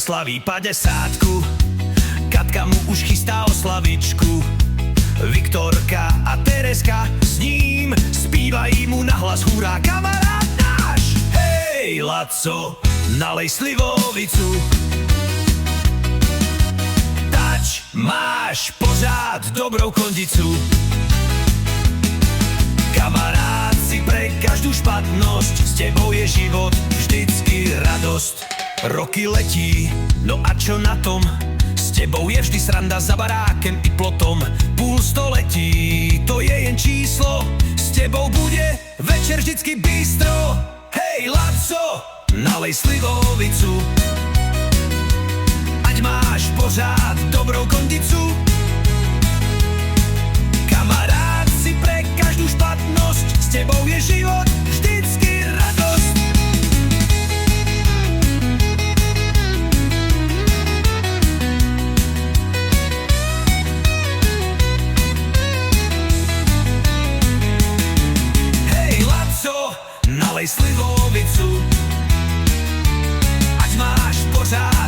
slaví 50-ku, Katka mu už chystá oslavičku. Viktorka a Tereska s ním spívají mu nahlas hurá, kamarát náš. Hej, Laco, nalej slivovicu. Tač, máš pořád dobrou kondicu. Kamarád, si pre každú špatnosť, s tebou je život vždycky radosť. Roky letí, no a čo na tom? S tebou je vždy sranda za barákem i plotom. Púl století, to je jen číslo, s tebou bude večer vždycky bistro. Hej, Laco, nalej slivovicu. Ať máš pořád dobrou kondicu. Kamarád, si pre každú špatnosť, s tebou je život vždycky radosť. Nalej slivovicu, ať máš pořád